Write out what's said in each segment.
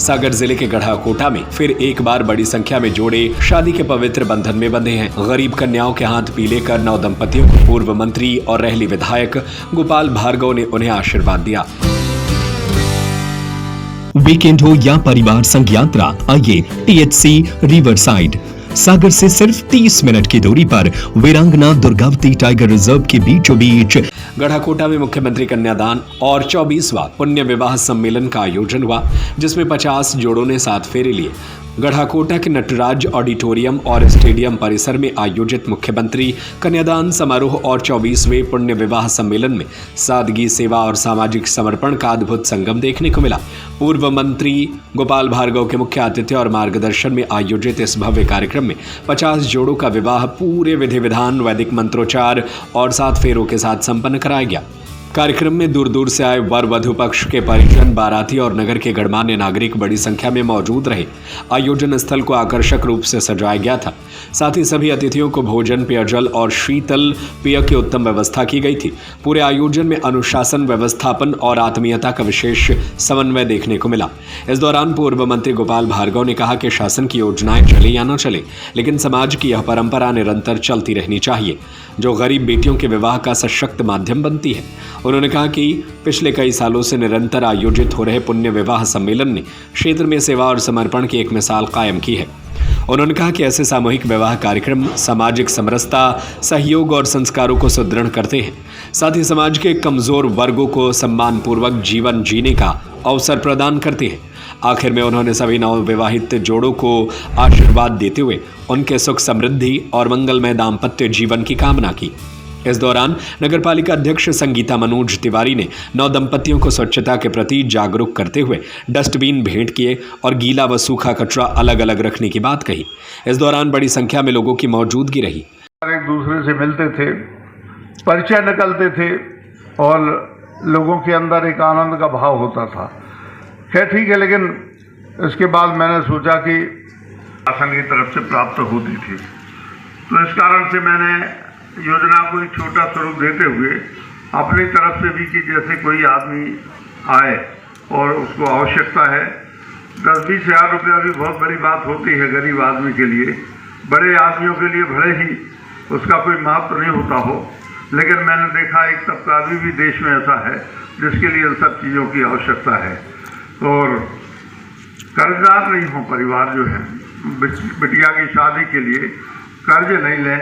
सागर जिले के गढ़ाकोटा में फिर एक बार बड़ी संख्या में जोड़े शादी के पवित्र बंधन में बंधे हैं। गरीब कन्याओं के हाथ पीले कर नौ दंपतियों को पूर्व मंत्री और रेहली विधायक गोपाल भार्गव ने उन्हें आशीर्वाद दिया। वीकेंड हो या परिवार संघ यात्रा, आइए टीएचसी रिवरसाइड। सागर से सिर्फ 30 मिनट की दूरी पर वीरांगना दुर्गावती टाइगर रिजर्व के बीचों बीच गढ़ाकोटा में मुख्यमंत्री कन्यादान और 24वां पुण्य विवाह सम्मेलन का आयोजन हुआ, जिसमें 50 जोड़ों ने 7 फेरे लिए। गढ़ाकोटा के नटराज ऑडिटोरियम और स्टेडियम परिसर में आयोजित मुख्यमंत्री कन्यादान समारोह और 24वें पुण्य विवाह सम्मेलन में सादगी, सेवा और सामाजिक समर्पण का अद्भुत संगम देखने को मिला। पूर्व मंत्री गोपाल भार्गव के मुख्य आतिथ्य और मार्गदर्शन में आयोजित इस भव्य कार्यक्रम में 50 जोड़ों का विवाह पूरे विधि विधान, वैदिक मंत्रोच्चार और 7 फेरों के साथ संपन्न कराया गया। कार्यक्रम में दूर दूर से आए वर वधु पक्ष के परिजन, बाराती और नगर के गणमान्य नागरिक बड़ी संख्या में मौजूद रहे। आयोजन स्थल को आकर्षक रूप से सजाया गया था। साथ ही सभी अतिथियों को भोजन, पेयजल और शीतल पेय की उत्तम व्यवस्था की गई थी। पूरे आयोजन में अनुशासन, व्यवस्थापन और आत्मीयता का विशेष समन्वय देखने को मिला। इस दौरान पूर्व मंत्री गोपाल भार्गव ने कहा कि शासन की योजनाएं चले या न चले, लेकिन समाज की यह परंपरा निरंतर चलती रहनी चाहिए, जो गरीब बेटियों के विवाह का सशक्त माध्यम बनती है। उन्होंने कहा कि पिछले कई सालों से निरंतर आयोजित हो रहे पुण्य विवाह सम्मेलन ने क्षेत्र में सेवा और समर्पण की एक मिसाल कायम की है। उन्होंने कहा कि ऐसे सामूहिक विवाह कार्यक्रम सामाजिक समरसता, सहयोग और संस्कारों को सुदृढ़ करते हैं। साथ ही समाज के कमजोर वर्गों को सम्मानपूर्वक जीवन जीने का अवसर प्रदान करते हैं। आखिर में उन्होंने सभी नवविवाहित जोड़ों को आशीर्वाद देते हुए उनके सुख, समृद्धि और मंगलमय दाम्पत्य जीवन की कामना की। इस दौरान नगरपालिका अध्यक्ष संगीता मनोज तिवारी ने नौ दंपतियों को स्वच्छता के प्रति जागरूक करते हुए डस्टबिन भेंट किए और गीला व सूखा कचरा अलग अलग रखने की बात कही। इस दौरान बड़ी संख्या में लोगों की मौजूदगी रही। एक दूसरे से मिलते थे, परिचय निकलते थे और लोगों के अंदर एक आनंद का भाव होता था। खैर ठीक है, लेकिन इसके बाद मैंने सोचा कि शासन की तरफ से प्राप्त होती थी, तो इस कारण से मैंने योजना को एक छोटा स्वरूप देते हुए अपनी तरफ से भी कि जैसे कोई आदमी आए और उसको आवश्यकता है, 10-20 हज़ार रुपया भी बहुत बड़ी बात होती है गरीब आदमी के लिए। बड़े आदमियों के लिए भले ही उसका कोई महत्व नहीं होता हो, लेकिन मैंने देखा एक तबका अभी भी देश में ऐसा है जिसके लिए इन सब चीज़ों की आवश्यकता है। और कर्जदार नहीं हो परिवार जो है, बिटिया की शादी के लिए कर्ज नहीं लें,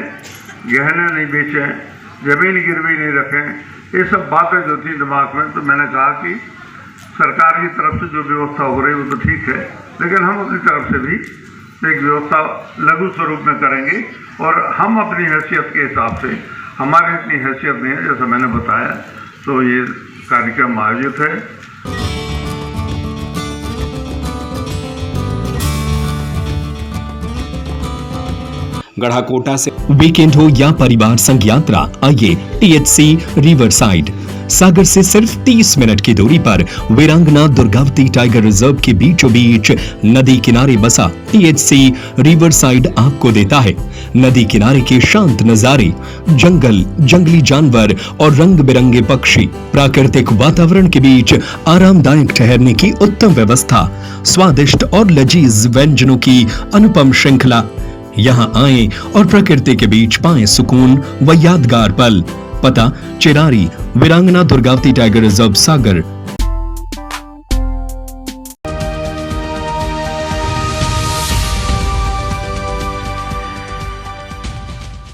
गहने नहीं बेचें, जमीन गिरवी नहीं रखें। ये सब बातें जो थी दिमाग में, तो मैंने कहा कि सरकार की तरफ से जो व्यवस्था हो रही है वो तो ठीक है, लेकिन हम अपनी तरफ से भी एक व्यवस्था लघु स्वरूप में करेंगे और हम अपनी हैसियत के हिसाब से, हमारी इतनी हैसियत नहीं है जैसा मैंने बताया, तो ये कार्यक्रम आयोजित है। गढ़ाकोटा से वीकेंड हो या परिवार संघ यात्रा, आइए टीएचसी रिवरसाइड। सागर से सिर्फ 30 मिनट की दूरी पर वीरांगना दुर्गावती टाइगर रिजर्व के बीचों बीच नदी किनारे बसा टीएचसी रिवरसाइड आपको देता है नदी किनारे के शांत नजारे, जंगल, जंगली जानवर और रंग बिरंगे पक्षी, प्राकृतिक वातावरण के बीच आरामदायक ठहरने की उत्तम व्यवस्था, स्वादिष्ट और लजीज व्यंजनों की अनुपम श्रृंखला। यहाँ आएं और प्रकृति के बीच पाएं सुकून व यादगार पल। पता चिरारी, वीरांगना दुर्गावती टाइगर रिजर्व, सागर।